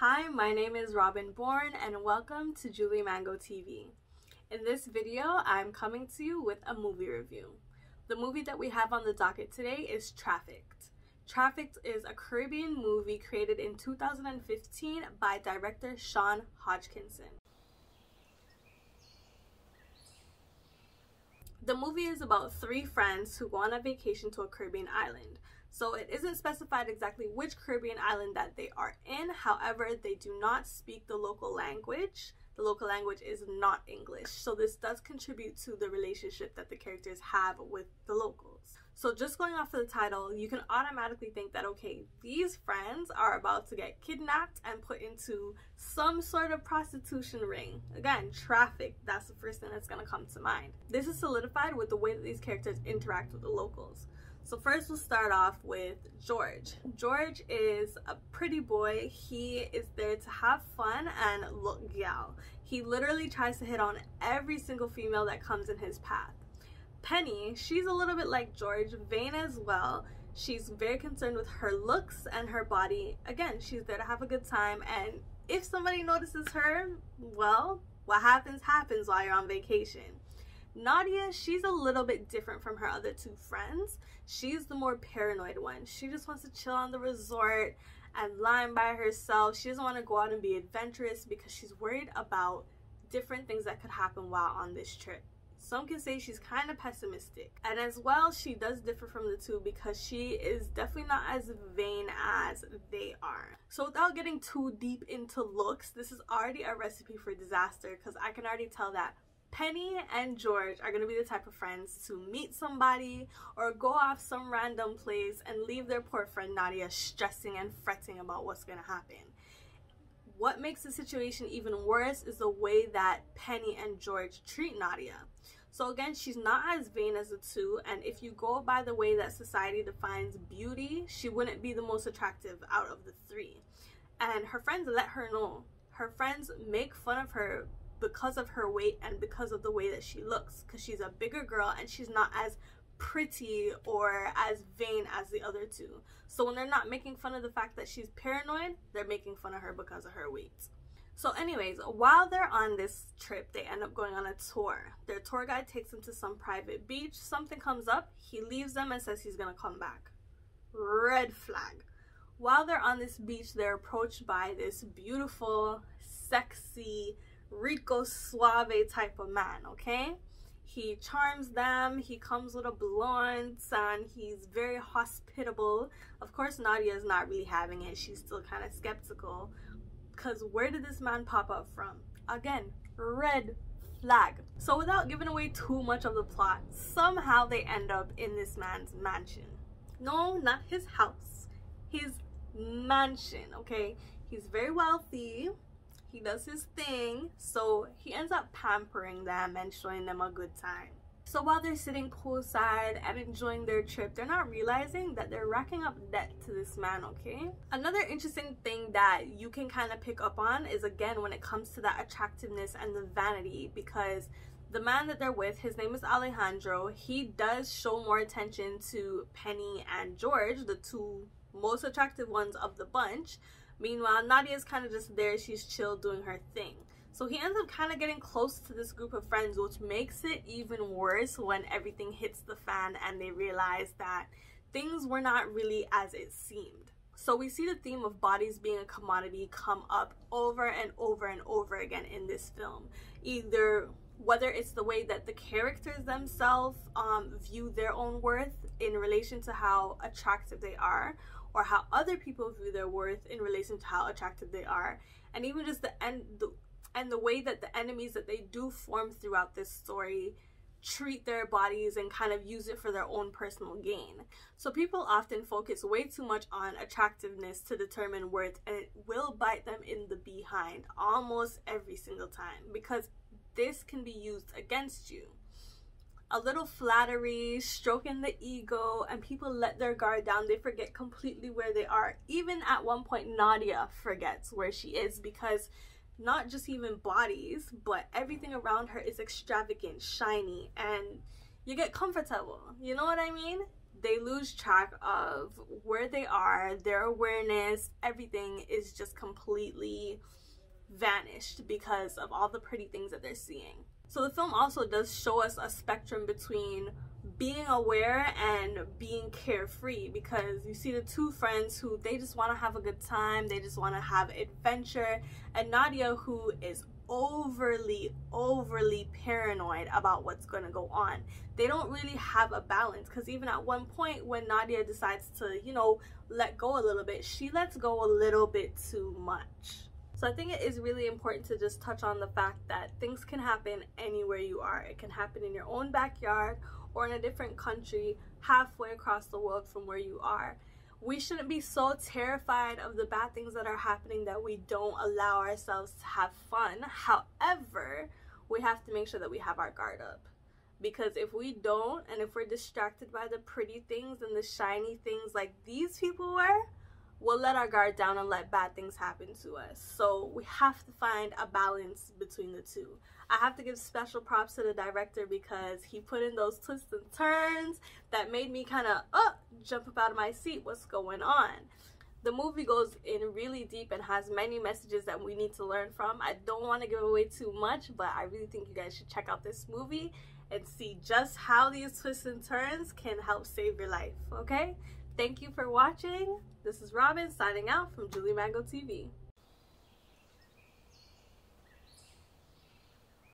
Hi, my name is Robynn Bourne and welcome to juliemangotv. In this video, I'm coming to you with a movie review. The movie that we have on the docket today is Trafficked. Trafficked is a Caribbean movie created in 2015 by director Hodgkinson. The movie is about three friends who go on a vacation to a Caribbean island. So it isn't specified exactly which Caribbean island that they are in. However, they do not speak the local language. The local language is not English. So this does contribute to the relationship that the characters have with the locals. So just going off of the title, you can automatically think that, okay, these friends are about to get kidnapped and put into some sort of prostitution ring. Again, trafficked, that's the first thing that's going to come to mind. This is solidified with the way that these characters interact with the locals. So first we'll start off with George. George is a pretty boy. He is there to have fun and look gal. He literally tries to hit on every single female that comes in his path. Penny, she's a little bit like George, vain as well. She's very concerned with her looks and her body. Again, she's there to have a good time, and if somebody notices her, well, what happens while you're on vacation. Nadia, she's a little bit different from her other two friends. She's the more paranoid one. She just wants to chill on the resort and lie by herself. She doesn't want to go out and be adventurous because she's worried about different things that could happen while on this trip. Some can say she's kind of pessimistic. And as well, she does differ from the two because she is definitely not as vain as they are. So without getting too deep into looks, this is already a recipe for disaster because I can already tell that Penny and George are going to be the type of friends to meet somebody or go off some random place and leave their poor friend Nadia stressing and fretting about what's going to happen. What makes the situation even worse is the way that Penny and George treat Nadia. So again, she's not as vain as the two, and if you go by the way that society defines beauty, she wouldn't be the most attractive out of the three. And her friends let her know. Her friends make fun of her because of her weight and because of the way that she looks, because she's a bigger girl and she's not as pretty or as vain as the other two. So when they're not making fun of the fact that she's paranoid, they're making fun of her because of her weight. So anyways, while they're on this trip, they end up going on a tour. Their tour guide takes them to some private beach. Something comes up, he leaves them and says he's gonna come back. Red flag. While they're on this beach, they're approached by this beautiful, sexy, Rico Suave type of man, okay? He charms them, he comes with a blunt, and he's very hospitable. Of course, Nadia is not really having it. She's still kind of skeptical, because where did this man pop up from? Again, red flag. So without giving away too much of the plot, somehow they end up in this man's mansion. No, not his house, his mansion, okay? He's very wealthy. He does his thing, so he ends up pampering them and showing them a good time. So while they're sitting poolside and enjoying their trip, they're not realizing that they're racking up debt to this man, okay? Another interesting thing that you can kind of pick up on is, again, when it comes to that attractiveness and the vanity, because the man that they're with, his name is Alejandro, he does show more attention to Penny and George, the two most attractive ones of the bunch. Meanwhile, Nadia's kind of just there, she's chill doing her thing. So he ends up kind of getting close to this group of friends, which makes it even worse when everything hits the fan and they realize that things were not really as it seemed. So we see the theme of bodies being a commodity come up over and over and over again in this film. Either whether it's the way that the characters themselves view their own worth in relation to how attractive they are, or how other people view their worth in relation to how attractive they are, and even just the way that the enemies that they do form throughout this story treat their bodies and kind of use it for their own personal gain. So people often focus way too much on attractiveness to determine worth, and it will bite them in the behind almost every single time, because this can be used against you. A little flattery, stroking the ego, and people let their guard down. They forget completely where they are. Even at one point, Nadia forgets where she is, because not just even bodies, but everything around her is extravagant, shiny, and you get comfortable. You know what I mean? they lose track of where they are, their awareness, everything is just completely vanished because of all the pretty things that they're seeing. So the film also does show us a spectrum between being aware and being carefree, because you see the two friends who they just want to have a good time, they just want to have adventure, and Nadia, who is overly paranoid about what's going to go on. They don't really have a balance, because even at one point when Nadia decides to, you know, let go a little bit, she lets go a little bit too much. So I think it is really important to just touch on the fact that things can happen anywhere you are. It can happen in your own backyard or in a different country halfway across the world from where you are. We shouldn't be so terrified of the bad things that are happening that we don't allow ourselves to have fun. However, we have to make sure that we have our guard up. Because if we don't, and if we're distracted by the pretty things and the shiny things like these people were, we'll let our guard down and let bad things happen to us. So we have to find a balance between the two. I have to give special props to the director, because he put in those twists and turns that made me kind of jump up out of my seat. What's going on? The movie goes in really deep and has many messages that we need to learn from. I don't want to give away too much, but I really think you guys should check out this movie and see just how these twists and turns can help save your life, okay? Thank you for watching. This is Robyn signing out from JulieMangotv.